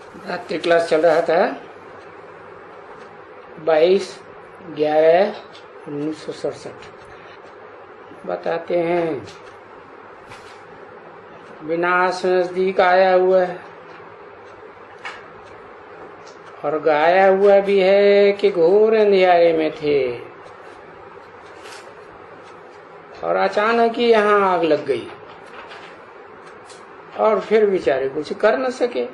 रात्रि क्लास चल रहा था 22/11/1967। बताते हैं विनाश नजदीक आया हुआ है और गाया हुआ भी है कि घोर अंधियारे में थे और अचानक ही यहाँ आग लग गई और फिर बेचारे कुछ कर न सके।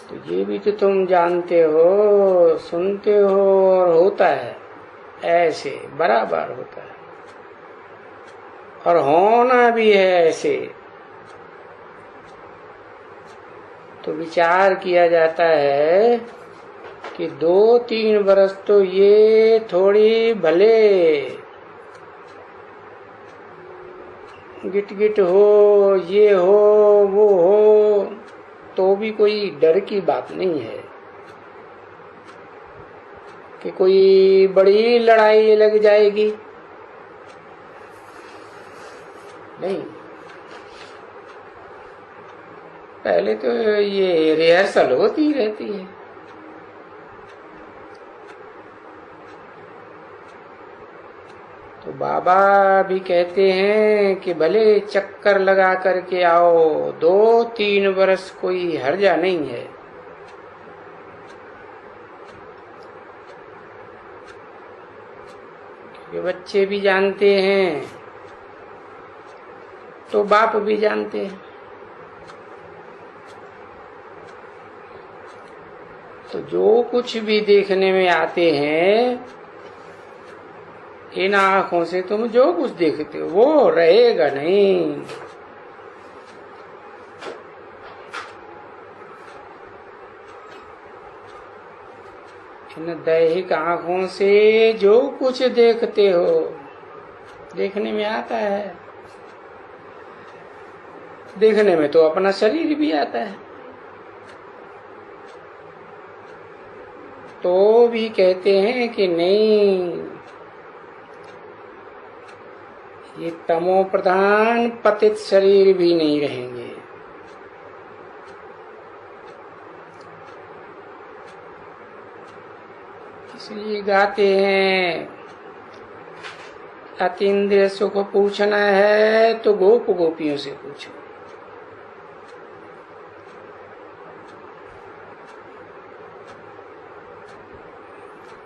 तो ये भी तो तुम जानते हो, सुनते हो और होता है, ऐसे बराबर होता है और होना भी है ऐसे। तो विचार किया जाता है कि 2-3 बरस तो ये थोड़ी भले गिट गिट हो, ये हो वो हो, तो भी कोई डर की बात नहीं है कि कोई बड़ी लड़ाई लग जाएगी। नहीं, पहले तो ये रिहर्सल होती रहती है। तो बाबा भी कहते हैं कि भले चक्कर लगा करके आओ, 2-3 बरस कोई हर्जा नहीं है। ये बच्चे भी जानते हैं तो बाप भी जानते हैं। तो जो कुछ भी देखने में आते हैं, इन आंखों से तुम जो कुछ देखते हो वो रहेगा नहीं। इन दैहिक आंखों से जो कुछ देखते हो, देखने में आता है। देखने में तो अपना शरीर भी आता है, तो भी कहते हैं कि नहीं, ये तमो प्रधान पतित शरीर भी नहीं रहेंगे। इसलिए गाते हैं, अतीन्द्रिय सुख पूछना है तो गोप गोपियों से पूछो।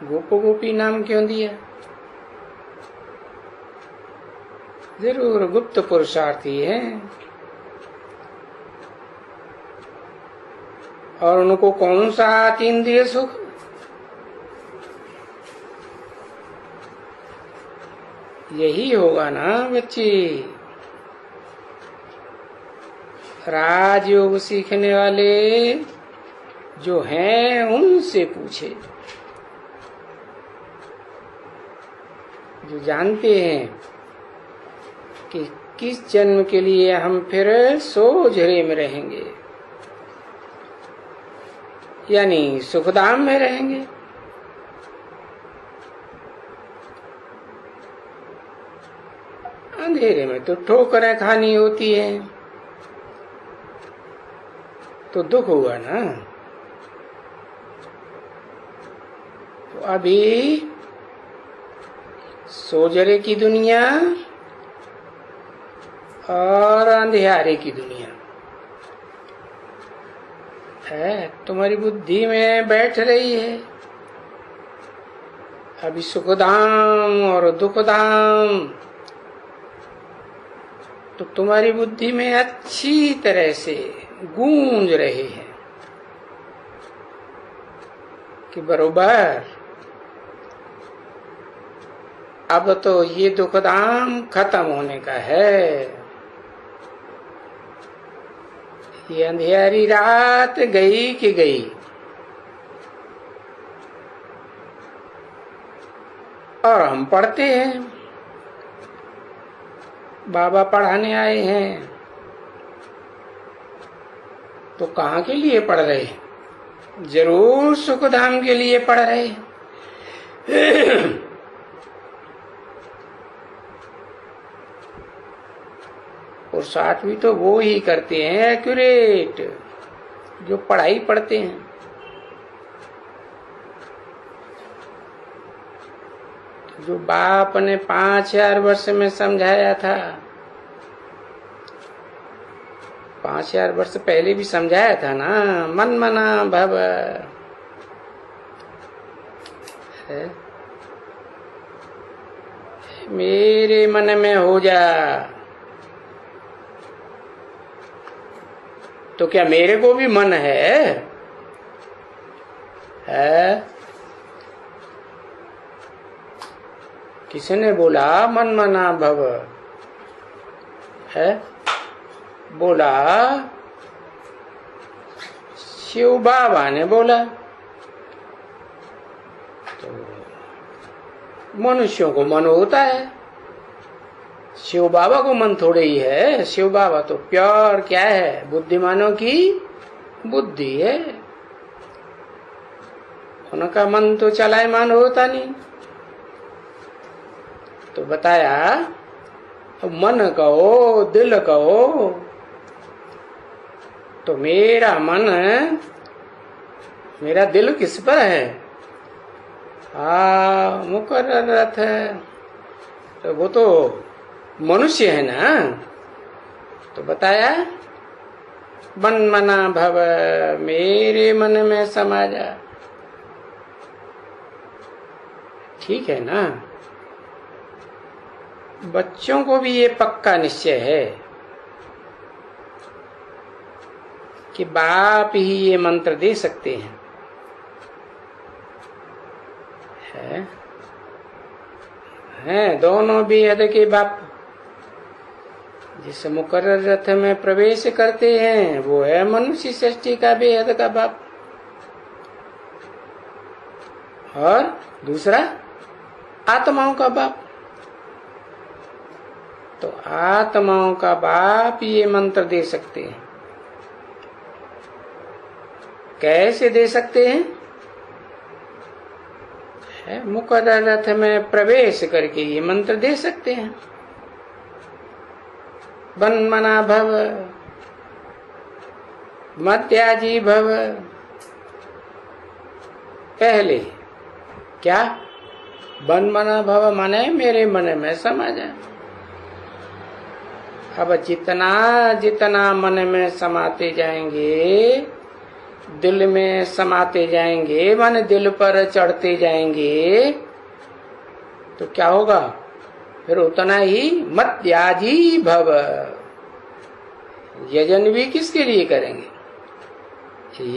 गोप गोपी नाम क्यों दिया? जरूर गुप्त पुरुषार्थी हैं और उनको कौन सा अतीन्द्रिय सुख? यही होगा ना बच्चे, राजयोग सीखने वाले जो हैं उनसे पूछे, जो जानते हैं कि किस जन्म के लिए हम फिर सोझरे में रहेंगे, यानी सुखधाम में रहेंगे। अंधेरे में तो ठोकरें खानी होती है, तो दुख हुआ ना। तो अभी सोजरे की दुनिया और अंधियारे की दुनिया है, तुम्हारी बुद्धि में बैठ रही है। अभी सुखधाम और दुखधाम तो तुम्हारी बुद्धि में अच्छी तरह से गूंज रहे हैं कि बरोबर अब तो ये दुखधाम खत्म होने का है, ये अंधियारी रात गई कि गई। और हम पढ़ते हैं, बाबा पढ़ाने आए हैं, तो कहाँ के लिए पढ़ रहे हैं? जरूर सुखधाम के लिए पढ़ रहे हैं। पुरुषार्थ भी तो वो ही करते हैं एक्यूरेट, जो पढ़ाई पढ़ते हैं। जो बाप ने 5000 वर्ष में समझाया था, 5000 वर्ष पहले भी समझाया था ना, मन मना भव है, मेरे मन में हो जा। तो क्या मेरे को भी मन है? किसने बोला मन मना भव है? बोला शिव बाबा ने बोला। तो मनुष्यों को मन होता है, शिव बाबा को मन थोड़े ही है। शिव बाबा तो प्योर क्या है? बुद्धिमानों की बुद्धि है। उनका मन तो चलायमान होता नहीं। तो बताया मन कहो दिल कहो, तो मेरा मन मेरा दिल किस पर है? मुकर्ररत है। तो वो तो मनुष्य है ना। तो बताया मन मना भव, मेरे मन में समा जा। ठीक है ना। बच्चों को भी ये पक्का निश्चय है कि बाप ही ये मंत्र दे सकते हैं। हैं दोनों बेहद के बाप। जिस मुकर्रर रथ में प्रवेश करते हैं वो है मनुष्य सृष्टि का बेहद का बाप। और दूसरा आत्माओं का बाप। तो आत्माओं का बाप ये मंत्र दे सकते हैं। कैसे दे सकते हैं? मुकर्रर रथ में प्रवेश करके ये मंत्र दे सकते हैं। बन मना भव, मत्याजी भव। पहले क्या? बन मना भव माने मेरे मन में समा जाए। अब जितना जितना मन में समाते जाएंगे, दिल में समाते जाएंगे, मन दिल पर चढ़ते जाएंगे, तो क्या होगा? फिर उतना ही मत याजी भव। यजन भी किसके लिए करेंगे?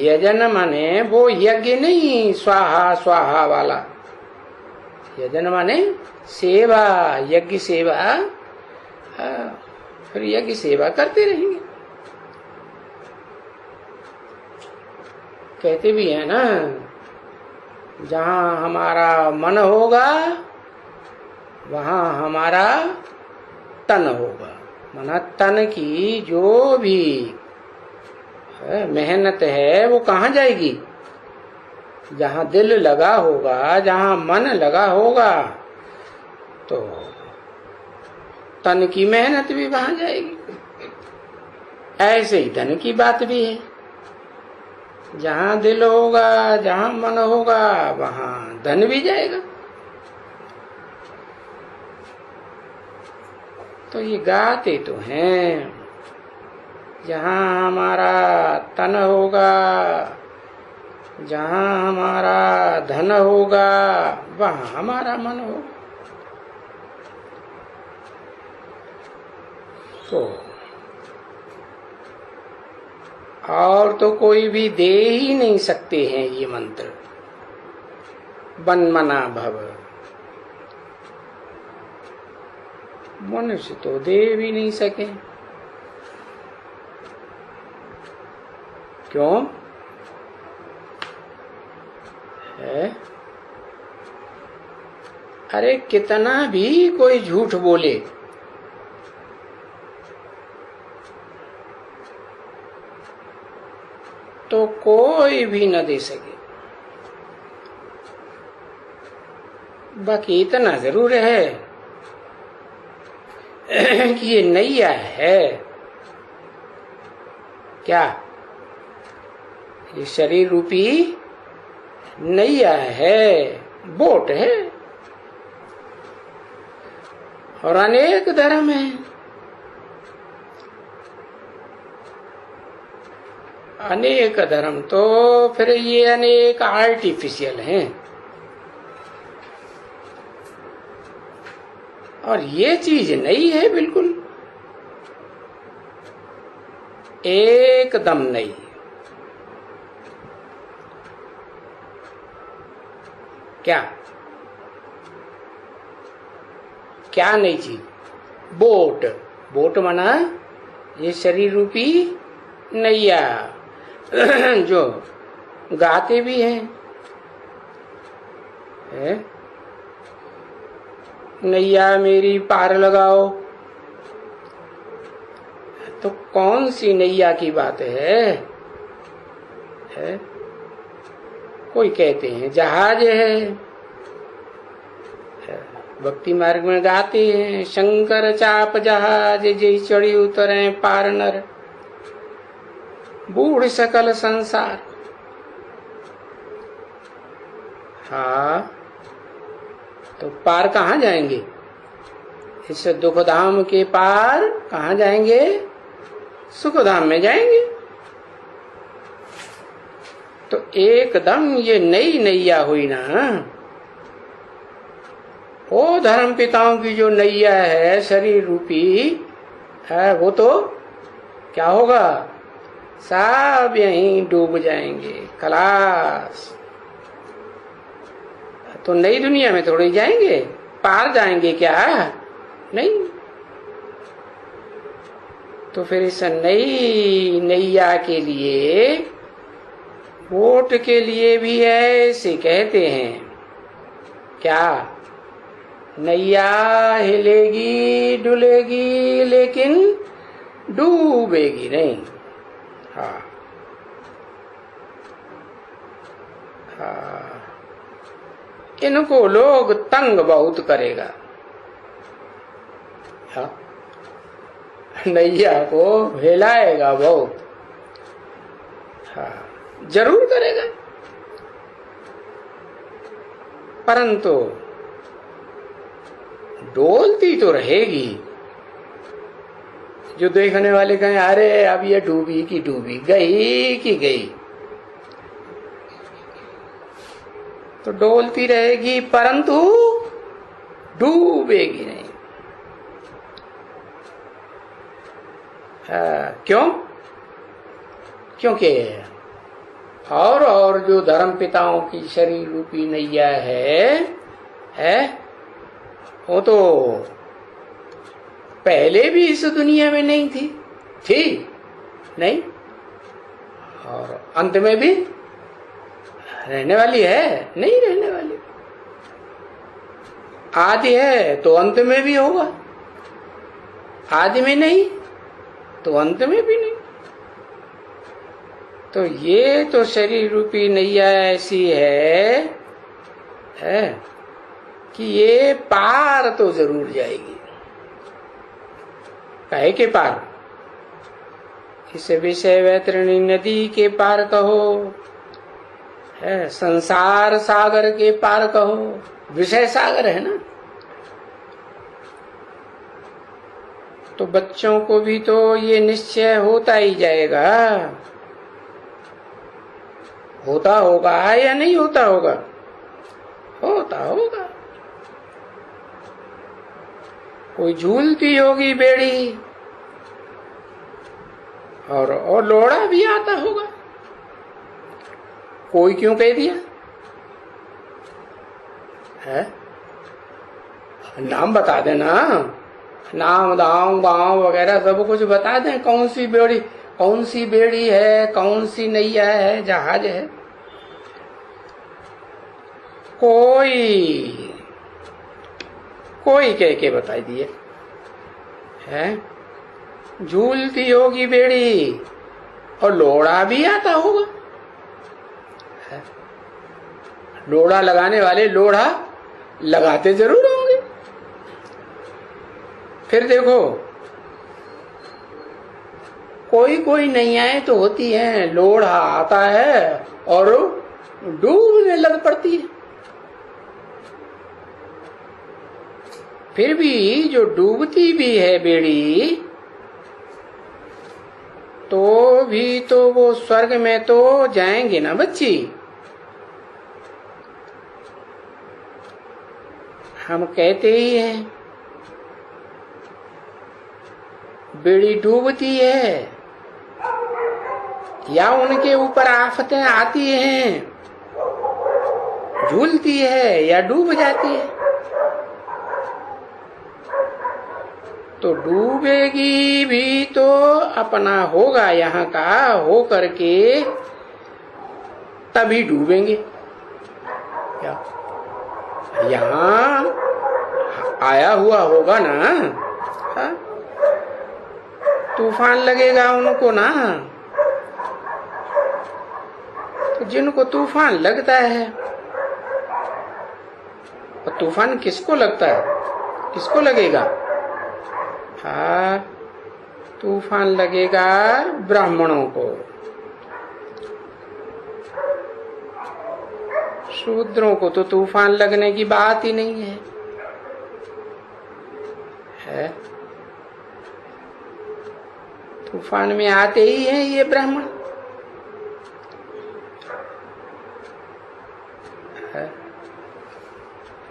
यजन माने वो यज्ञ नहीं स्वाहा स्वाहा वाला। यजन माने सेवा, यज्ञ सेवा। फिर यज्ञ सेवा करते रहेंगे। कहते भी है ना, जहां हमारा मन होगा वहां हमारा तन होगा। माना तन की जो भी मेहनत है वो कहाँ जाएगी? जहां दिल लगा होगा, जहां मन लगा होगा, तो तन की मेहनत भी वहां जाएगी। ऐसे ही धन की बात भी है। जहां दिल होगा, जहां मन होगा, वहां धन भी जाएगा। तो ये गाते तो हैं, जहां हमारा तन होगा, जहां हमारा धन होगा, वहां हमारा मन होगा। तो और तो कोई भी दे ही नहीं सकते हैं ये मंत्र, बन मना भव। मनुष्य तो दे भी नहीं सके। क्यों है? अरे कितना भी कोई झूठ बोले, तो कोई भी न दे सके। बाकी इतना जरूर है कि ये नैया है, क्या? ये शरीर रूपी नैया है, बोट है, और अनेक धर्म है। अनेक धर्म तो फिर ये अनेक आर्टिफिशियल हैं, और ये चीज नहीं है बिल्कुल, एकदम नहीं। क्या क्या नई चीज? बोट। बोट माना ये शरीर रूपी नैया जो गाते भी हैं, नैया मेरी पार लगाओ। तो कौन सी नैया की बात है? कोई कहते हैं जहाज है, भक्ति मार्ग में गाते हैं, शंकर चाप जहाज जय चढ़ी उतरे पार नर, बूढ़ सकल संसार। हाँ, तो पार कहाँ जाएंगे? इस दुखधाम के पार कहाँ जाएंगे? सुखधाम में जाएंगे। तो एकदम ये नई नैया हुई ना। वो धर्म पिताओं की जो नैया है शरीर रूपी है, वो तो क्या होगा? सब यहीं डूब जाएंगे, खलास। तो नई दुनिया में थोड़ी जाएंगे, पार जाएंगे क्या? नहीं। तो फिर इस नई नैया के लिए, वोट के लिए भी ऐसे कहते हैं क्या? नैया हिलेगी डुलेगी लेकिन डूबेगी नहीं। हाँ हाँ, इनको लोग तंग बहुत करेगा। हाँ, नैया को हिलाएगा बहुत। हाँ, जरूर करेगा, परंतु डोलती तो रहेगी। जो देखने वाले कहें अरे अब ये डूबी की डूबी, गई की गई, तो डोलती रहेगी परंतु डूबेगी नहीं। क्यों? क्योंकि और जो धर्म पिताओं की शरीर रूपी नैया है वो तो पहले भी इस दुनिया में नहीं थी नहीं, और अंत में भी रहने वाली है नहीं, रहने वाली। आदि है तो अंत में भी होगा, आदि में नहीं तो अंत में भी नहीं। तो ये तो शरीर रूपी नैया ऐसी है कि ये पार तो जरूर जाएगी। काहे के पार? इस विषय वैतरणी नदी के पार कहो, संसार सागर के पार कहो, विषय सागर है ना। तो बच्चों को भी तो ये निश्चय होता ही जाएगा, होता होगा या नहीं होता होगा? होता होगा। कोई झूलती होगी बेड़ी और लोड़ा भी आता होगा। कोई क्यों कह दिया है? नाम बता देना, नाम दाम गांव वगैरह सब कुछ बता दें। कौन सी बेड़ी है, कौन सी नैया है, जहाज है। कोई कह के बता दिए है। झूलती होगी बेड़ी और लोड़ा भी आता होगा। लोड़ा लगाने वाले लोड़ा लगाते जरूर होंगे। फिर देखो कोई कोई नैयाएं तो होती हैं, लोढ़ा आता है और डूबने लग पड़ती है। फिर भी जो डूबती भी है बेड़ी, तो भी तो वो स्वर्ग में तो जाएंगे ना बच्ची। हम कहते ही हैं बेड़ी डूबती है या उनके ऊपर आफतें आती हैं, झूलती है या डूब जाती है। तो डूबेगी भी तो अपना होगा यहाँ का हो करके तभी डूबेंगे। क्या यहाँ आया हुआ होगा ना, हा? तूफान लगेगा उनको ना। तो जिनको तूफान लगता है, और तूफान किसको लगता है, किसको लगेगा? हाँ, तूफान लगेगा ब्राह्मणों को। शूद्रों को तो तूफान लगने की बात ही नहीं है, है? तूफान में आते ही हैं ये ब्राह्मण।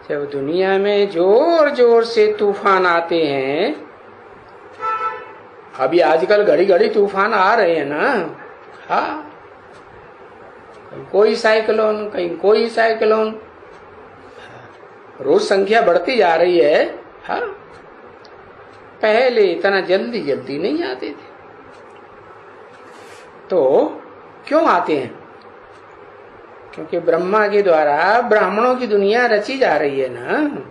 जब दुनिया में जोर जोर से तूफान आते हैं, अभी आजकल घड़ी घड़ी तूफान आ रहे हैं ना, हाँ, कहीं कोई साइक्लोन, कहीं कोई साइक्लोन, रोज संख्या बढ़ती जा रही है। हाँ, पहले इतना जल्दी जल्दी नहीं आते थे। तो क्यों आते हैं? क्योंकि ब्रह्मा के द्वारा ब्राह्मणों की दुनिया रची जा रही है ना।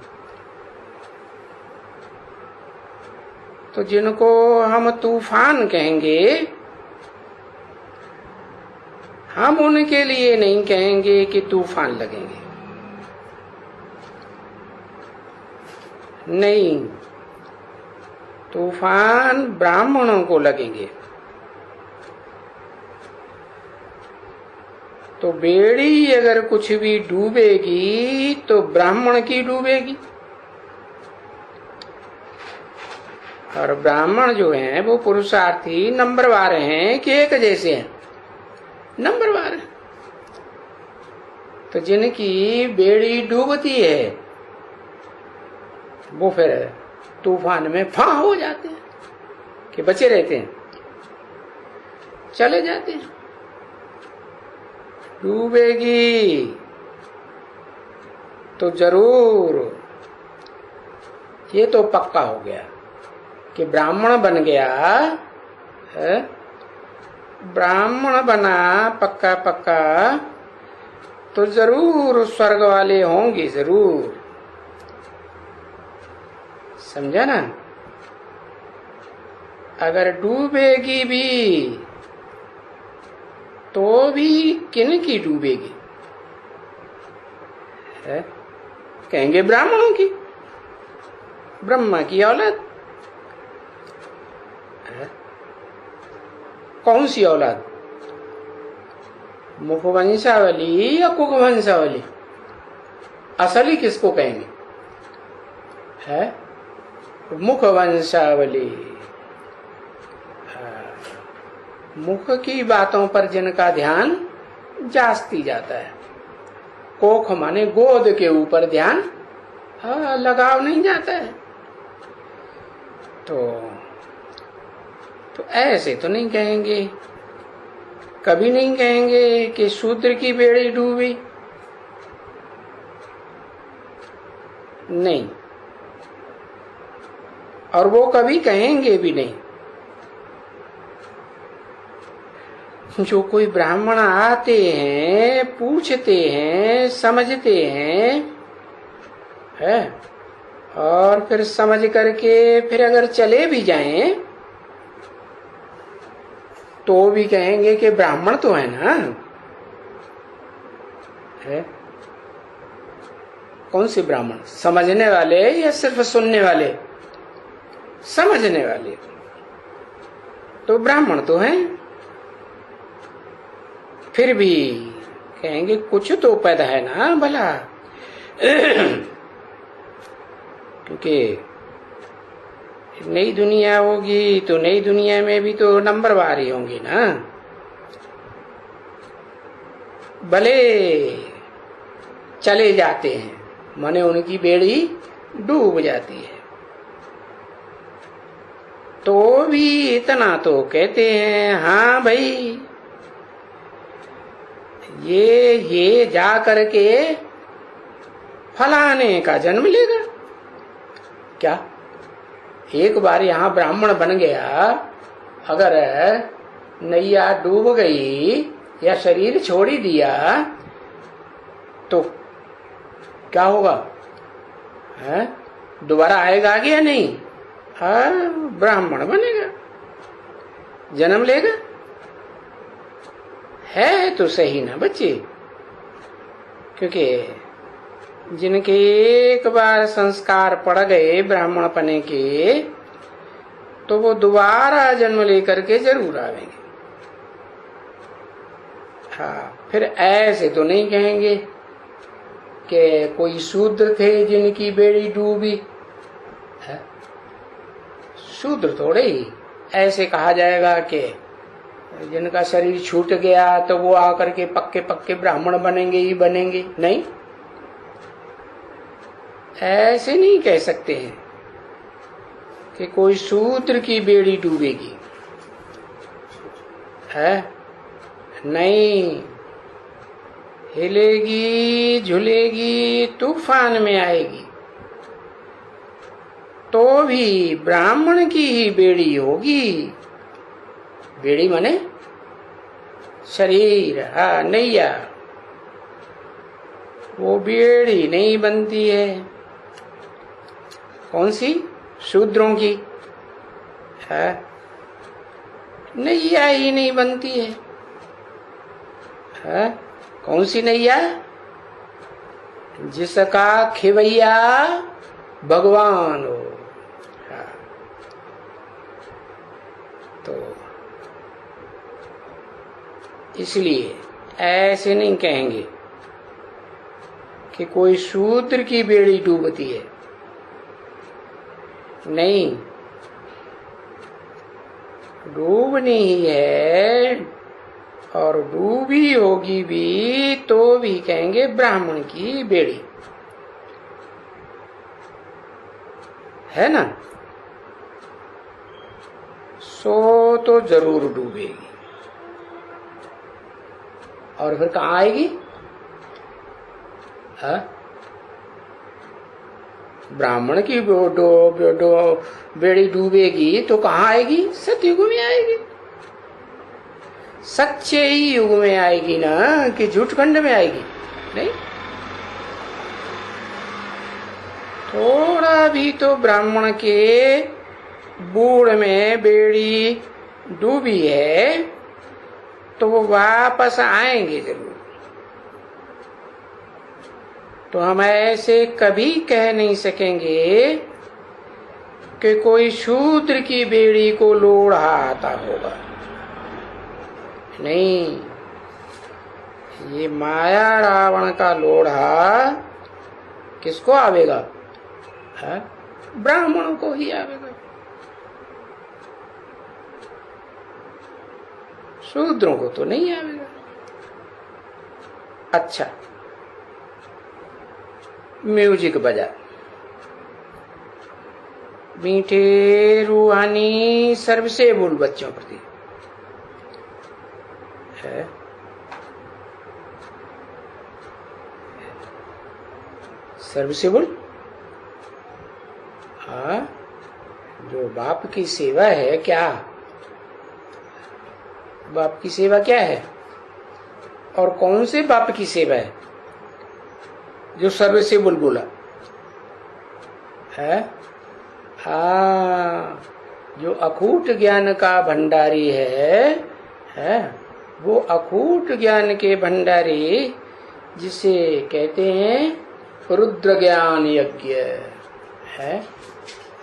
तो जिनको हम तूफान कहेंगे, हम उनके लिए नहीं कहेंगे कि तूफान लगेंगे, नहीं, तूफान ब्राह्मणों को लगेंगे। तो बेड़ी अगर कुछ भी डूबेगी तो ब्राह्मण की डूबेगी। और ब्राह्मण जो हैं वो पुरुषार्थी नंबरवार हैं कि एक जैसे हैं? नंबरवार हैं। तो जिनकी बेड़ी डूबती है वो फिर तूफान में फां हो जाते हैं कि बचे रहते हैं, चले जाते हैं। डूबेगी तो जरूर, ये तो पक्का हो गया कि ब्राह्मण बन गया है, ब्राह्मण बना पक्का पक्का, तो जरूर स्वर्ग वाले होंगे, जरूर। समझा ना? अगर डूबेगी भी तो भी किन की डूबेगी? है? कहेंगे ब्राह्मणों की, ब्रह्मा की औलाद। कौन सी औलाद? मुखवंशावली या कुकवंशावली? असली किसको कहेंगे? है मुखवंशावली। मुख की बातों पर जिनका ध्यान जास्ती जाता है, कोख माने गोद के ऊपर ध्यान लगाव नहीं जाता है। तो ऐसे तो नहीं कहेंगे, कभी नहीं कहेंगे कि शूद्र की बेड़ी डूबी, नहीं, और वो कभी कहेंगे भी नहीं। जो कोई ब्राह्मण आते हैं, पूछते हैं, समझते हैं, है, और फिर समझ करके फिर अगर चले भी जाएं तो भी कहेंगे कि ब्राह्मण तो है ना। है कौन से ब्राह्मण? समझने वाले या सिर्फ सुनने वाले? समझने वाले। तो ब्राह्मण तो हैं, फिर भी कहेंगे कुछ तो पैदा है ना भला। क्योंकि नई दुनिया होगी तो नई दुनिया में भी तो नंबरवार ही होंगे ना। भले चले जाते हैं, माने उनकी बेड़ी डूब जाती है, तो भी इतना तो कहते हैं हाँ भाई ये जा करके फलाने का जन्म लेगा। क्या एक बार यहाँ ब्राह्मण बन गया, अगर नैया डूब गई या शरीर छोड़ ही दिया तो क्या होगा? दोबारा आएगा आगे या नहीं? ब्राह्मण बनेगा, जन्म लेगा। है तो सही ना बच्चे, क्योंकि जिनके एक बार संस्कार पड़ गए ब्राह्मण पने के, तो वो दोबारा जन्म लेकर के जरूर आवेंगे। हाँ, फिर ऐसे तो नहीं कहेंगे कि कोई शूद्र थे जिनकी बेड़ी डूबी। शूद्र थोड़े ही ऐसे कहा जाएगा कि जिनका शरीर छूट गया तो वो आकर के पक्के पक्के ब्राह्मण बनेंगे ही बनेंगे। नहीं, ऐसे नहीं कह सकते हैं कि कोई शूद्र की बेड़ी डूबेगी। है नहीं, हिलेगी झुलेगी तूफान में आएगी तो भी ब्राह्मण की ही बेड़ी होगी। बेड़ी माने शरीर, हाँ नैया, वो बेड़ी नहीं बनती है। कौन सी? शूद्रों की है, नैया ही नहीं बनती है। कौन सी नैया? जिसका खिवैया भगवान हो। तो इसलिए ऐसे नहीं कहेंगे कि कोई शूद्र की बेड़ी डूबती है। नहीं, डूबनी ही है, और डूबी होगी भी तो भी कहेंगे ब्राह्मण की बेड़ी है ना। सो तो जरूर डूबेगी, और फिर कहाँ आएगी? ब्राह्मण की बेड़ी डूबेगी तो कहाँ आएगी? सतयुग में आएगी, सच्चे ही युग में आएगी ना, कि झूठखंड में आएगी? नहीं, थोड़ा भी तो ब्राह्मण के बूढ़ में बेड़ी डूबी है तो वो वापस आएंगे जरूर। तो हम ऐसे कभी कह नहीं सकेंगे कि कोई शूद्र की बेड़ी को लोढ़ा आता होगा। नहीं, ये माया रावण का लोढ़ा किसको आवेगा? ब्राह्मणों को ही आवेगा, शूद्रों को तो नहीं आवेगा। अच्छा, म्यूजिक बजा। मीठे रूहानी सर्व से बोल बच्चों प्रति है। सर्व से बोल। हाँ, जो बाप की सेवा है, क्या बाप की सेवा क्या है? और कौन से बाप की सेवा है जो सर्व से बोल बोला है? हाँ, जो अकूट ज्ञान का भंडारी है वो अकूट ज्ञान के भंडारी जिसे कहते हैं रुद्र ज्ञान यज्ञ है।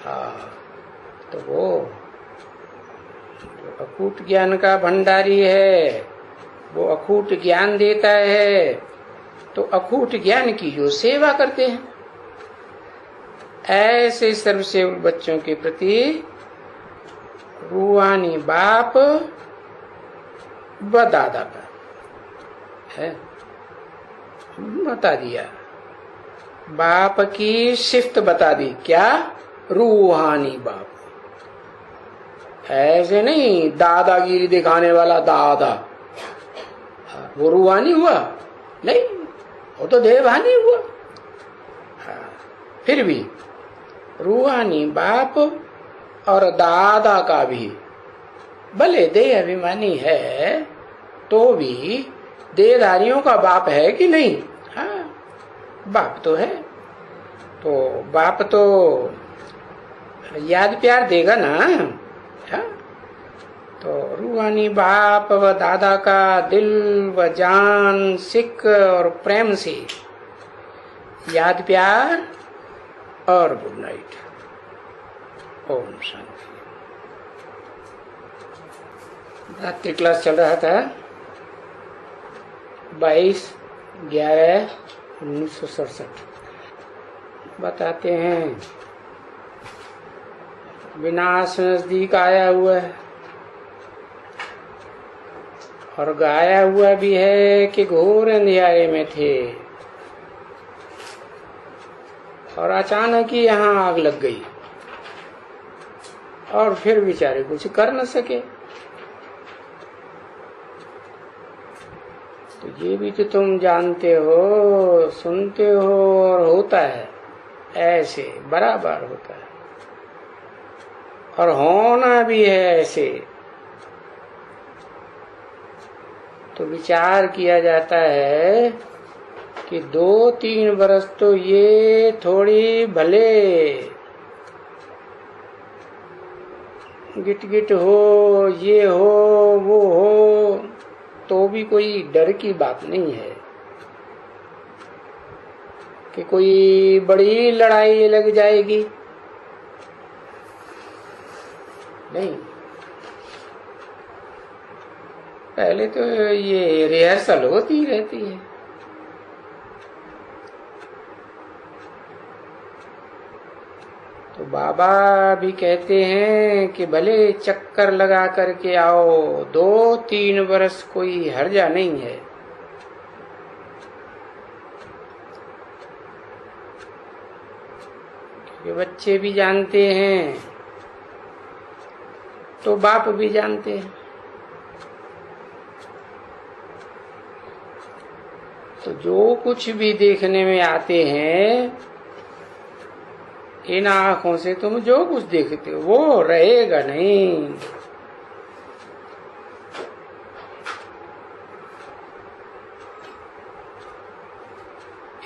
हाँ, तो वो अकूट ज्ञान का भंडारी है, वो अकूट ज्ञान देता है, तो अकूट ज्ञान की जो सेवा करते हैं, ऐसे सर्वसेवक बच्चों के प्रति रूहानी बाप व दादा का है बता दिया। बाप की शिफ्त बता दी, क्या? रूहानी बाप। ऐसे नहीं दादागिरी दिखाने वाला दादा, वो रूहानी हुआ नहीं, वो तो देवहानी हुआ। फिर भी रूहानी बाप और दादा का भी भले देह अभिमानी है तो भी देहधारियों का बाप है कि नहीं? हाँ, बाप तो है। तो बाप तो याद प्यार देगा ना। हाँ? तो रूहानी बाप व दादा का दिल व जान, सिक और प्रेम से याद प्यार और गुड नाइट। ओम शांति। रात्रि क्लास चल रहा था 22/11/1967। बताते हैं विनाश नजदीक आया हुआ है, और गाया हुआ भी है कि घोर अंधियारे में थे और अचानक ही यहाँ आग लग गई, और फिर बेचारे कुछ कर न सके। तो ये भी तो तुम जानते हो, सुनते हो, और होता है ऐसे, बराबर होता है, और होना भी है ऐसे। तो विचार किया जाता है कि 2-3 बरस तो ये थोड़ी भले गिट गिट हो, ये हो, वो हो, तो भी कोई डर की बात नहीं है कि कोई बड़ी लड़ाई लग जाएगी। नहीं, पहले तो ये रिहर्सल होती रहती है। तो बाबा भी कहते हैं कि भले चक्कर लगा करके आओ, 2-3 बरस कोई हर्जा नहीं है। ये बच्चे भी जानते हैं तो बाप भी जानते हैं। तो जो कुछ भी देखने में आते हैं, इन आंखों से तुम जो कुछ देखते हो वो रहेगा नहीं।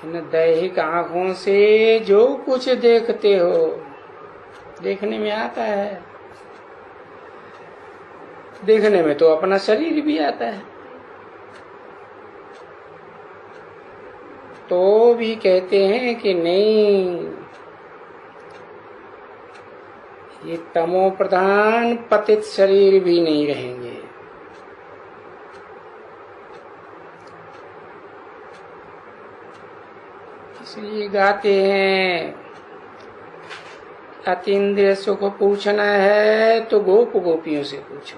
इन दैहिक आंखों से जो कुछ देखते हो, देखने में आता है, देखने में तो अपना शरीर भी आता है, तो भी कहते हैं कि नहीं, ये तमो प्रधान पतित शरीर भी नहीं रहेंगे। इसलिए गाते हैं, अतीन्द्रिय सुख पूछना है तो गोप गोपियों से पूछो।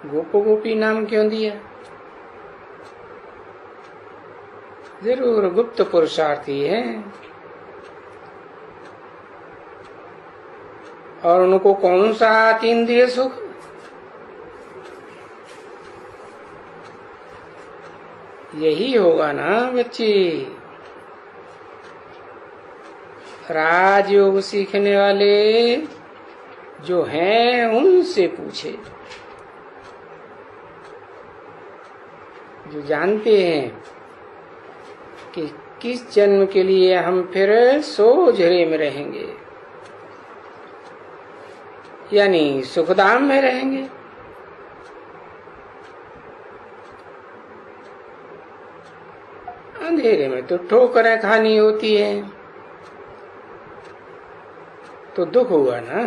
गोप गोपी नाम क्यों दिया? जरूर गुप्त पुरुषार्थी हैं, और उनको कौन सा अतीन्द्रिय सुख? यही होगा ना बच्चे, राजयोग सीखने वाले जो हैं उनसे पूछे, जो जानते हैं कि किस जन्म के लिए हम फिर सोझरे में रहेंगे, यानी सुखधाम में रहेंगे। अंधेरे में तो ठोकरें खानी होती है, तो दुख हुआ ना।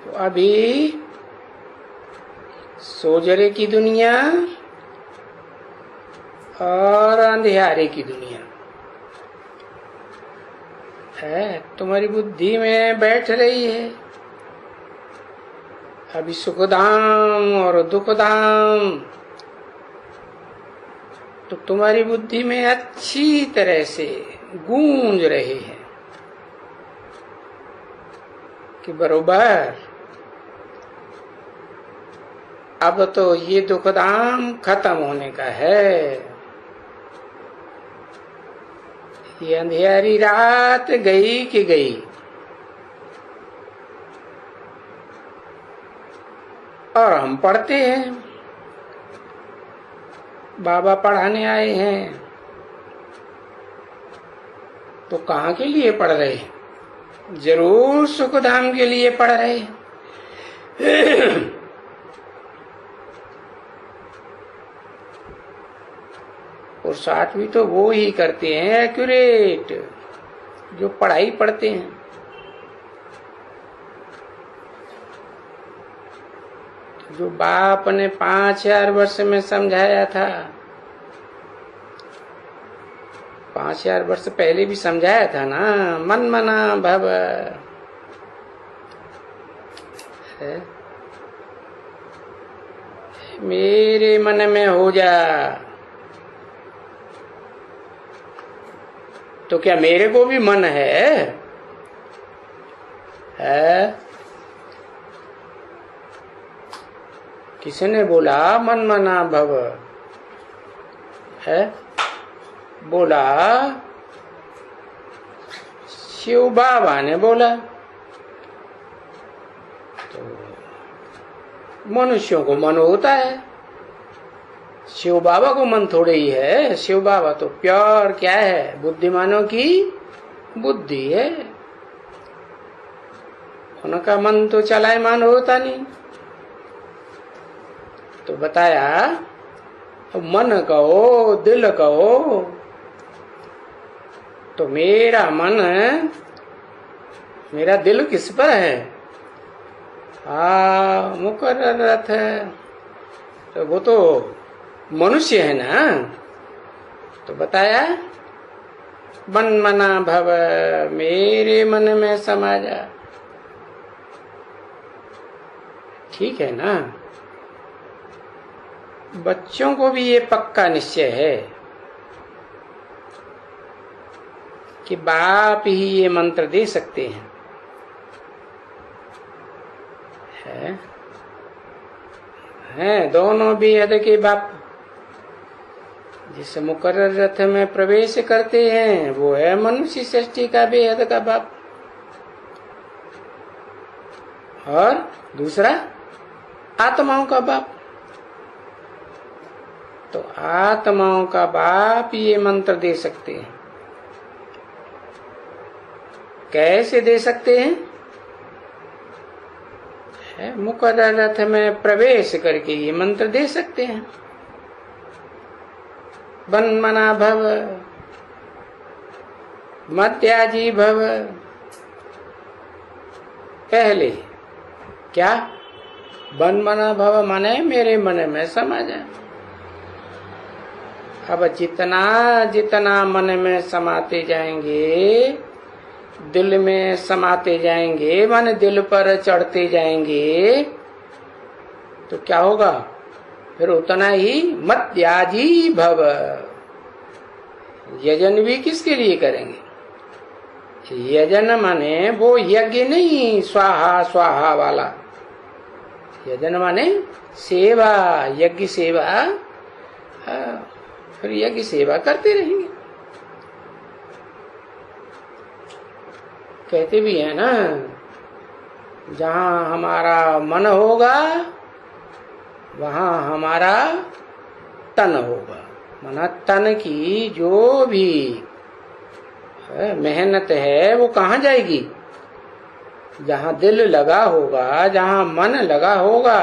तो अभी सोजरे की दुनिया और अंधियारे की दुनिया है, तुम्हारी बुद्धि में बैठ रही है। अभी सुखधाम और दुखधाम तो तुम्हारी बुद्धि में अच्छी तरह से गूंज रहे हैं कि बरोबर अब तो ये दुखधाम खत्म होने का है, ये अंधेरी रात गई कि गई। और हम पढ़ते हैं, बाबा पढ़ाने आए हैं, तो कहाँ के लिए पढ़ रहे हैं? जरूर सुखधाम के लिए पढ़ रहे हैं। और साथ भी तो वो ही करते हैं एक्यूरेट जो पढ़ाई पढ़ते हैं। जो बाप ने 5000 वर्ष में समझाया था, 5000 वर्ष पहले भी समझाया था ना, मन मना भव है, मेरे मन में हो जा। तो क्या मेरे को भी मन है? किसने बोला मन मना भव है? बोला शिव बाबा ने बोला। तो मनुष्यों को मन होता है, शिव बाबा को मन थोड़े ही है। शिव बाबा तो प्योर क्या है? बुद्धिमानों की बुद्धि है। उनका मन तो चलायमान होता नहीं। तो बताया मन कहो दिल कहो, तो मेरा मन मेरा दिल किस पर है? मुकर्ररत है। तो वो तो मनुष्य है ना। तो बताया मन मना भव, मेरे मन में समा जा। ठीक है ना। बच्चों को भी ये पक्का निश्चय है कि बाप ही ये मंत्र दे सकते हैं। हैं दोनों बेहद के बाप। जिस मुकर्रर रथ में प्रवेश करते हैं वो है मनुष्य सृष्टि का बेहद का बाप। और दूसरा आत्माओं का बाप। तो आत्माओं का बाप ये मंत्र दे सकते हैं। कैसे दे सकते हैं? मुकर्रर रथ में प्रवेश करके ये मंत्र दे सकते हैं। बन मना भव, मत्याजी भव। पहले क्या? बन मना भव माने मेरे मन में समा जाए। अब जितना जितना मन में समाते जाएंगे, दिल में समाते जाएंगे, मन दिल पर चढ़ते जाएंगे, तो क्या होगा? फिर उतना ही मत याजी भव। यजन भी किसके लिए करेंगे? यजन माने वो यज्ञ नहीं स्वाहा स्वाहा वाला। यजन माने सेवा, यज्ञ सेवा। फिर यज्ञ सेवा करते रहेंगे। कहते भी है ना, जहां हमारा मन होगा वहां हमारा तन होगा। माना तन की जो भी मेहनत है वो कहाँ जाएगी? जहां दिल लगा होगा, जहां मन लगा होगा,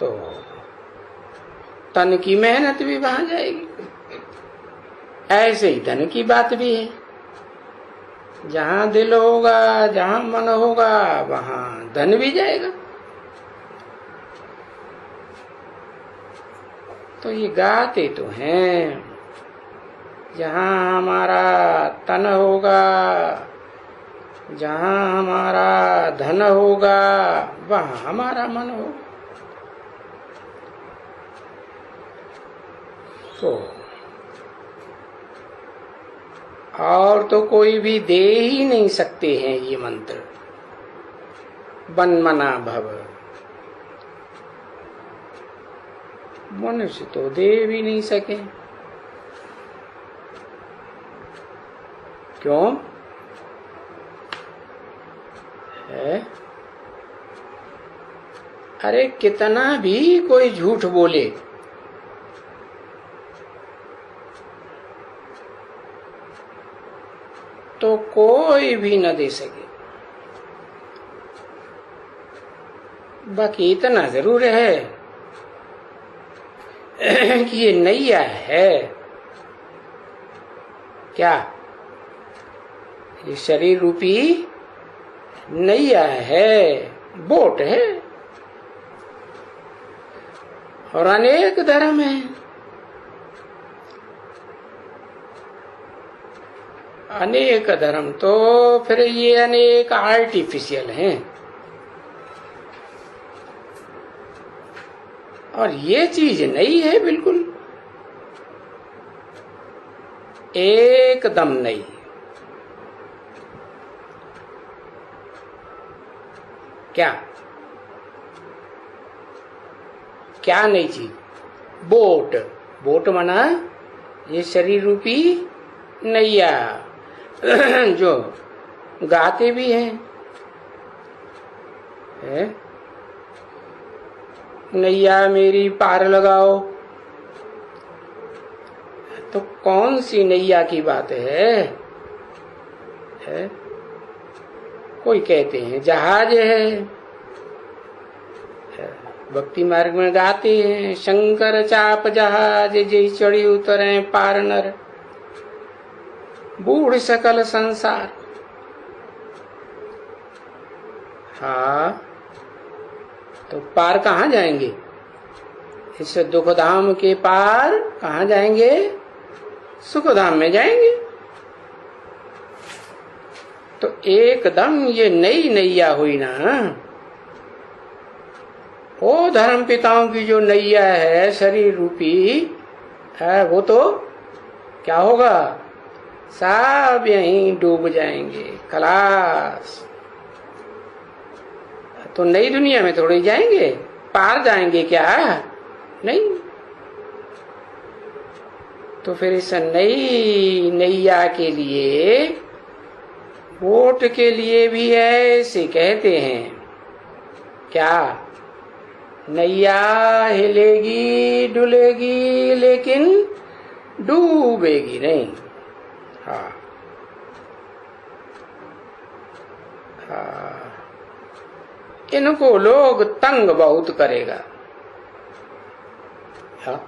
तो तन की मेहनत भी वहां जाएगी। ऐसे ही धन की बात भी है। जहां दिल होगा, जहां मन होगा, वहां धन भी जाएगा। तो ये गाते तो हैं, जहां हमारा तन होगा, जहां हमारा धन होगा, वहां हमारा मन होगा। तो और तो कोई भी दे ही नहीं सकते हैं ये मंत्र, वन्मना भव। मनुष्य तो दे भी नहीं सके। क्यों है? अरे कितना भी कोई झूठ बोले, तो कोई भी न दे सके। बाकी इतना जरूर है कि ये नैया है। क्या? ये शरीर रूपी नैया है, बोट है, और अनेक धर्म है। अनेक धर्म तो फिर ये अनेक आर्टिफिशियल हैं, और ये चीज नहीं है बिल्कुल, एकदम नहीं। क्या क्या नहीं चीज? बोट। बोट माना ये शरीर रूपी नैया, जो गाते भी हैं, है? नैया मेरी पार लगाओ। तो कौन सी नैया की बात है? कोई कहते हैं जहाज है, भक्ति मार्ग में गाते हैं, शंकर चाप जहाज जय चढ़ी उतरे पार नर, बूढ़ सकल संसार। हाँ, तो पार कहाँ जाएंगे? इस दुखधाम के पार कहाँ जाएंगे? सुखधाम में जाएंगे। तो एकदम ये नई नैया हुई ना। वो धर्म पिताओं की जो नैया है शरीर रूपी है, वो तो क्या होगा? सब यहीं डूब जाएंगे, खलास। तो नई दुनिया में थोड़ी जाएंगे, पार जाएंगे क्या? नहीं। तो फिर इस नई नैया के लिए, वोट के लिए भी ऐसे कहते हैं। क्या? नैया हिलेगी डुलेगी लेकिन डूबेगी नहीं। हाँ हाँ, इनको लोग तंग बहुत करेगा। हाँ,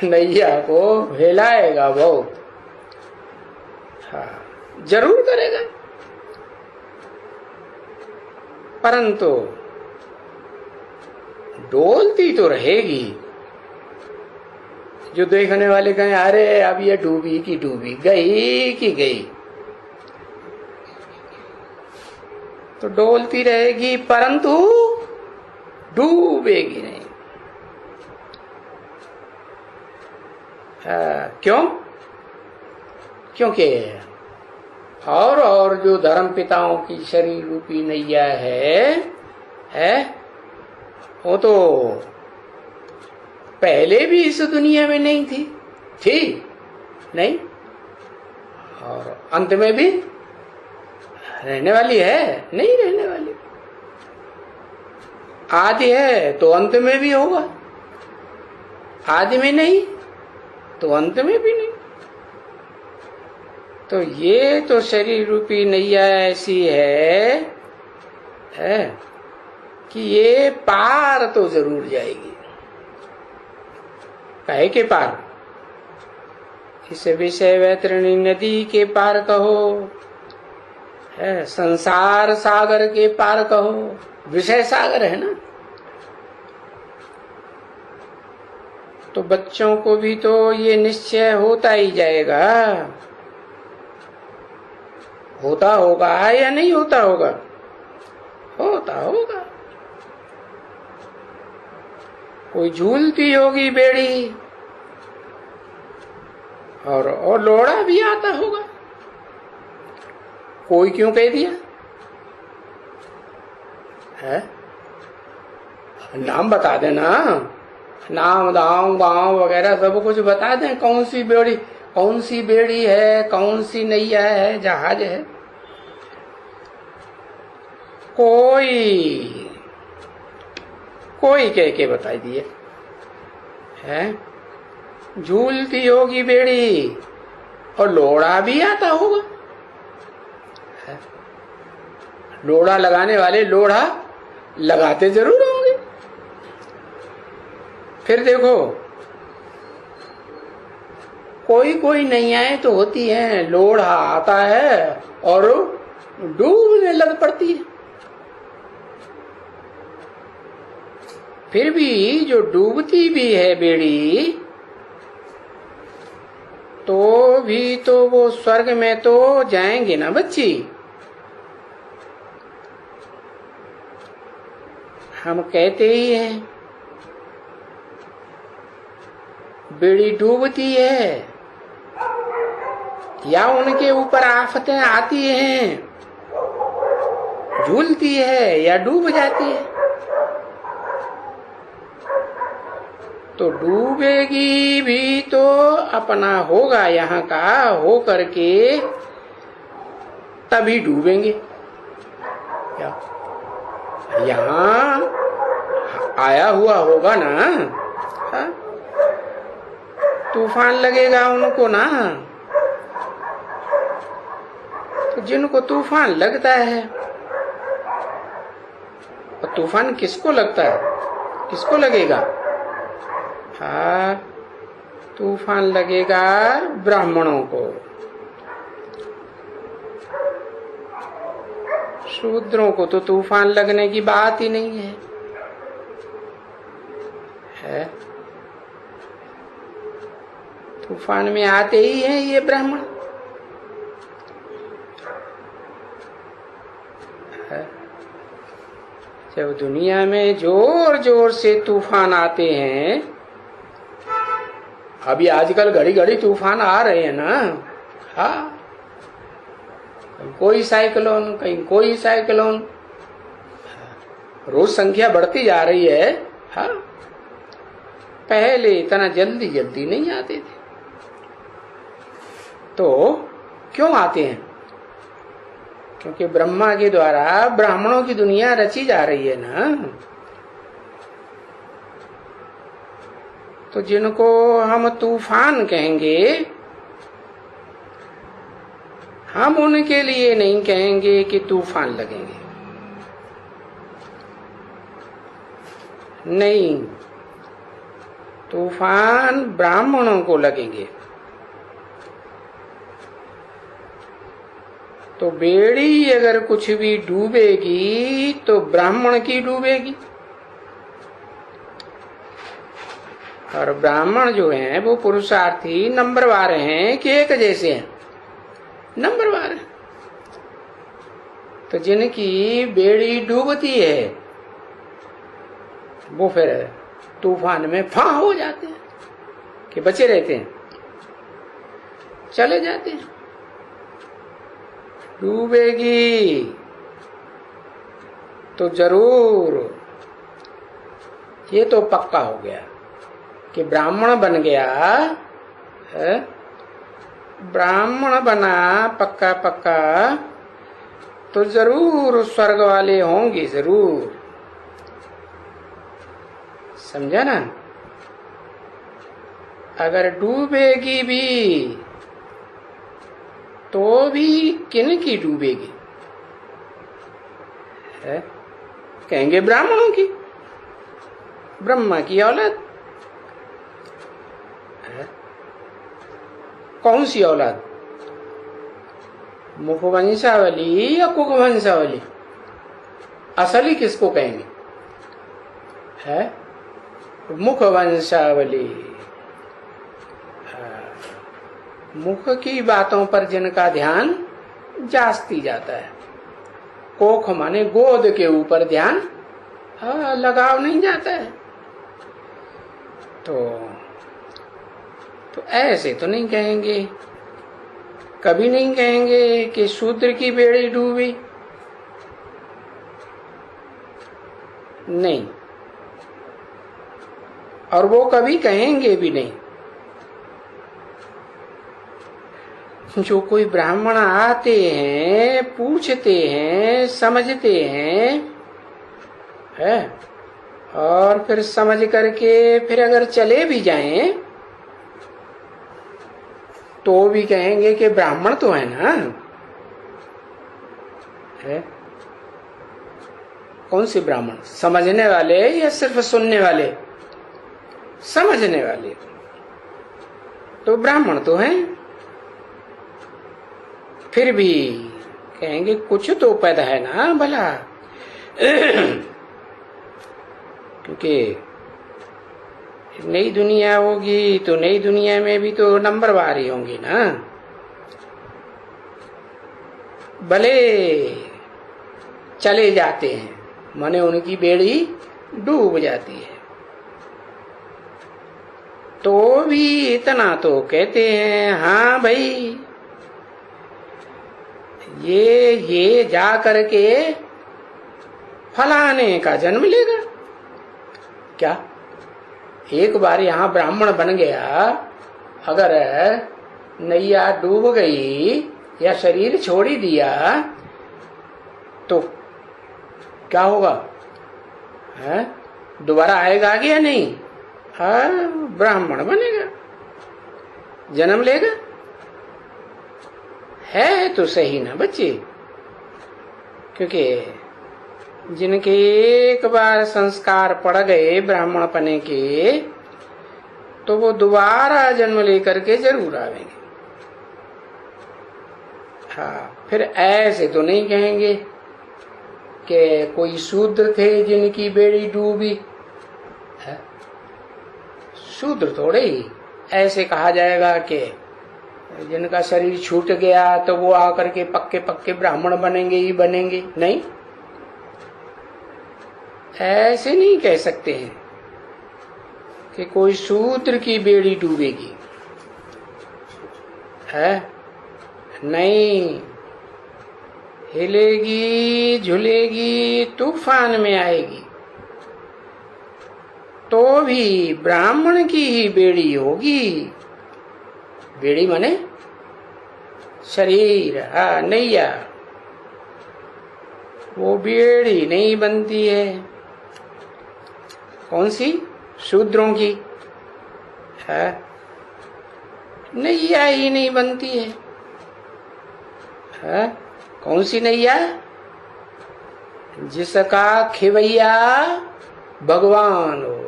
नैया को हिलाएगा बहुत। हाँ, जरूर करेगा, परंतु डोलती तो रहेगी। जो देखने वाले कहें अरे अब ये डूबी की डूबी, गई की गई, तो डोलती रहेगी परंतु डूबेगी नहीं। क्यों? क्योंकि और जो धर्म पिताओं की शरीर रूपी नैया है वो तो पहले भी इस दुनिया में नहीं थी नहीं, और अंत में भी रहने वाली है नहीं, रहने वाली। आदि है तो अंत में भी होगा, आदि में नहीं तो अंत में भी नहीं। तो ये तो शरीर रूपी नैया ऐसी है कि ये पार तो जरूर जाएगी। काहे के पार? इस विषय वैतरणी नदी के पार कहो, है संसार सागर के पार कहो। विषय सागर है ना, तो बच्चों को भी तो ये निश्चय होता ही जाएगा, होता होगा या नहीं होता होगा, होता होगा। कोई झूलती होगी बेड़ी और लोड़ा भी आता होगा। कोई क्यों कह दिया है? नाम बता देना, नाम दाम गांव वगैरह सब कुछ बता दें। कौन सी बेड़ी है, कौन सी नैया है, जहाज है। कोई कह के बता दिए है। झूलती होगी बेड़ी और लोड़ा भी आता होगा। लोड़ा लगाने वाले लोड़ा लगाते जरूर होंगे। फिर देखो, कोई नैयाएं तो होती हैं, लोड़ा आता है और डूबने लग पड़ती है। फिर भी जो डूबती भी है बेड़ी, तो भी तो वो स्वर्ग में तो जाएंगे ना बच्ची। हम कहते ही हैं बेड़ी डूबती है या उनके ऊपर आफतें आती हैं, झूलती है या डूब जाती है। तो डूबेगी भी तो अपना होगा यहाँ का हो करके तभी डूबेंगे। क्या यहाँ आया हुआ होगा ना, हा? तूफान लगेगा उनको ना। तो जिनको तूफान लगता है, तो तूफान किसको लगता है, किसको लगेगा? हाँ, तूफान लगेगा ब्राह्मणों को। शूद्रों को तो तूफान लगने की बात ही नहीं है। तूफान में आते ही हैं ये ब्राह्मण। जब दुनिया में जोर जोर से तूफान आते हैं, अभी आजकल घड़ी घड़ी तूफान आ रहे हैं ना। हाँ, कोई साइक्लोन, कहीं कोई साइक्लोन, रोज संख्या बढ़ती जा रही है। हाँ, पहले इतना जल्दी जल्दी नहीं आते थे। तो क्यों आते हैं? क्योंकि ब्रह्मा के द्वारा ब्राह्मणों की दुनिया रची जा रही है ना। तो जिनको हम तूफान कहेंगे, हम उनके लिए नहीं कहेंगे कि तूफान लगेंगे। नहीं, तूफान ब्राह्मणों को लगेंगे। तो बेड़ी अगर कुछ भी डूबेगी तो ब्राह्मण की डूबेगी। और ब्राह्मण जो हैं वो पुरुषार्थी नंबरवार हैं कि एक जैसे हैं? नंबरवार है। तो जिनकी बेड़ी डूबती है वो फिर तूफान में फां हो जाते हैं कि बचे रहते हैं, चले जाते हैं। डूबेगी तो जरूर, ये तो पक्का हो गया कि ब्राह्मण बन गया है। ब्राह्मण बना पक्का पक्का तो जरूर स्वर्ग वाले होंगे, जरूर। समझा ना? अगर डूबेगी भी तो भी किन की डूबेगी है? कहेंगे ब्राह्मणों की, ब्रह्मा की औलाद है। कौन सी औलाद, मुखवंशावली या कुकवंशावली? असली किसको कहेंगे? है मुखवंशावली। मुख की बातों पर जिनका ध्यान जास्ती जाता है, कोख माने गोद के ऊपर ध्यान लगाव नहीं जाता है। तो ऐसे तो नहीं कहेंगे, कभी नहीं कहेंगे कि शूद्र की बेड़ी डूबी, नहीं, और वो कभी कहेंगे भी नहीं। जो कोई ब्राह्मण आते हैं, पूछते हैं, समझते हैं, है, और फिर समझ करके फिर अगर चले भी जाएं तो भी कहेंगे कि ब्राह्मण तो है ना, है। कौन से ब्राह्मण? समझने वाले या सिर्फ सुनने वाले? समझने वाले तो ब्राह्मण तो हैं। फिर भी कहेंगे कुछ तो पैदा है ना भला, क्योंकि नई दुनिया होगी तो नई दुनिया में भी तो नंबरवार ही होंगी ना। भले चले जाते हैं, माने उनकी बेड़ी डूब जाती है, तो भी इतना तो कहते हैं, हाँ भाई ये जा करके फलाने का जन्म लेगा। क्या एक बार यहाँ ब्राह्मण बन गया, अगर नैया डूब गई या शरीर छोड़ ही दिया तो क्या होगा? है दोबारा आएगा या नहीं? ब्राह्मण बनेगा, जन्म लेगा। है तो सही ना बच्चे, क्योंकि जिनके एक बार संस्कार पड़ गए ब्राह्मण पने के, तो वो दोबारा जन्म लेकर के जरूर आवेंगे। हाँ, फिर ऐसे तो नहीं कहेंगे कि कोई शूद्र थे जिनकी बेड़ी डूबी, शूद्र थोड़े ही। ऐसे कहा जाएगा कि जिनका शरीर छूट गया तो वो आकर के पक्के पक्के ब्राह्मण बनेंगे ही बनेंगे, नहीं, ऐसे नहीं कह सकते हैं कि कोई शूद्र की बेड़ी डूबेगी, है नहीं, हिलेगी झुलेगी तूफान में आएगी तो भी ब्राह्मण की ही बेड़ी होगी। बेड़ी माने शरीर, हाँ नैया, वो बेड़ी नहीं बनती है। कौन सी? शूद्रों की है, नैया ही नहीं बनती है। कौन सी नैया? जिसका खिवैया भगवान हो।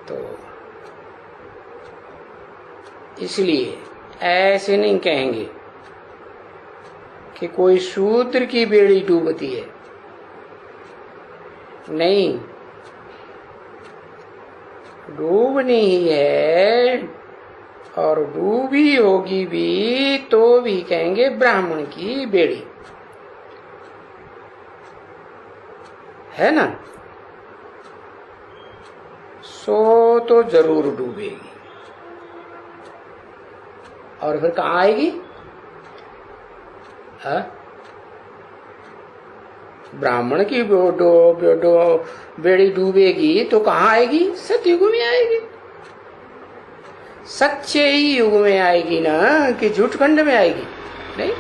तो इसलिए ऐसे नहीं कहेंगे कि कोई शूद्र की बेड़ी डूबती है, नहीं, डूबनी ही है, और डूबी होगी भी तो भी कहेंगे ब्राह्मण की बेड़ी, है ना। सो तो जरूर डूबेगी, और फिर कहाँ आएगी? ब्राह्मण की बेड़ी डूबेगी तो कहाँ आएगी? सतयुग में आएगी, सच्चे ही युग में आएगी ना, कि झूठखंड में आएगी? नहीं,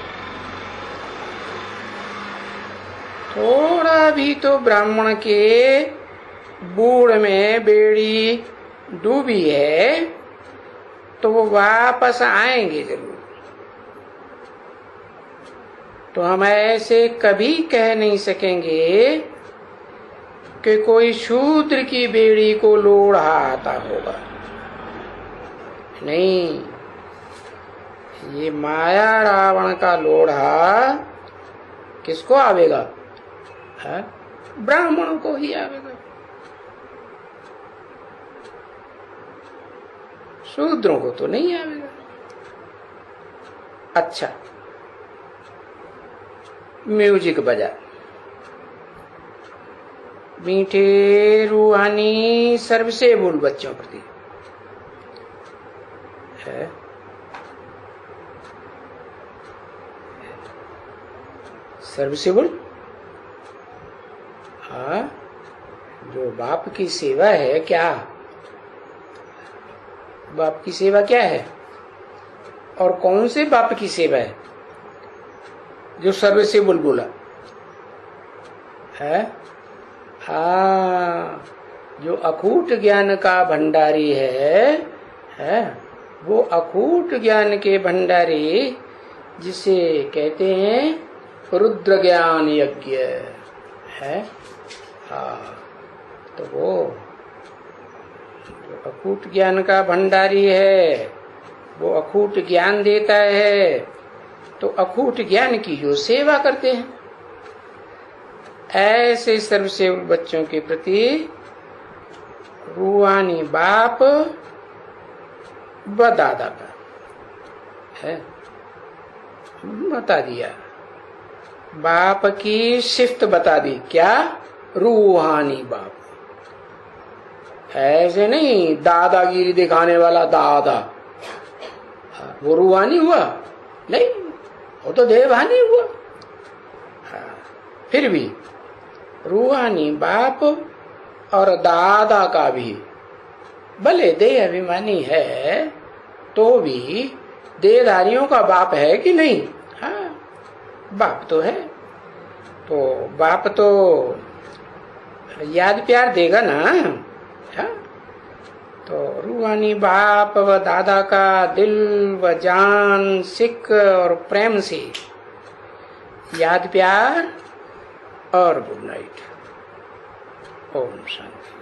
थोड़ा भी तो ब्राह्मण के बूढ़ में बेड़ी डूबी है तो वो वापस आएंगे जरूर। तो हम ऐसे कभी कह नहीं सकेंगे कि कोई शूद्र की बेड़ी को लोढ़ा आता होगा, नहीं, ये माया रावण का लोढ़ा किसको आवेगा? है? ब्राह्मणों को ही आवेगा, शूद्रों को तो नहीं आवेगा। अच्छा, म्यूजिक बजा, मीठे रूहानी सर्व से बोल बच्चों प्रति है। सर्व से बोल। हाँ, जो बाप की सेवा है, क्या बाप की सेवा क्या है? और कौन से बाप की सेवा है जो सर्व से बोल बोला है? हाँ, जो अकूट ज्ञान का भंडारी है, वो अकूट ज्ञान के भंडारी जिसे कहते हैं रुद्र ज्ञान यज्ञ है। हाँ, तो वो जो अकूट ज्ञान का भंडारी है, वो अकूट ज्ञान देता है, तो अकूट ज्ञान की जो सेवा करते हैं, ऐसे सर्वसेवक बच्चों के प्रति रूहानी बाप व दादा का है बता दिया। बाप की शिफ्त बता दी, क्या? रूहानी बाप। ऐसे नहीं दादागिरी दिखाने वाला दादा, वो रूहानी हुआ नहीं, वो तो देवहानी हुआ। फिर भी रूहानी बाप और दादा का भी भले देह अभिमानी है, तो भी देहधारियों का बाप है कि नहीं? हाँ, बाप तो है। तो बाप तो याद प्यार देगा ना। हाँ, तो रूहानी बाप व दादा का दिल व जान, सिक और प्रेम से याद प्यार और गुड नाइट। ओम शांति।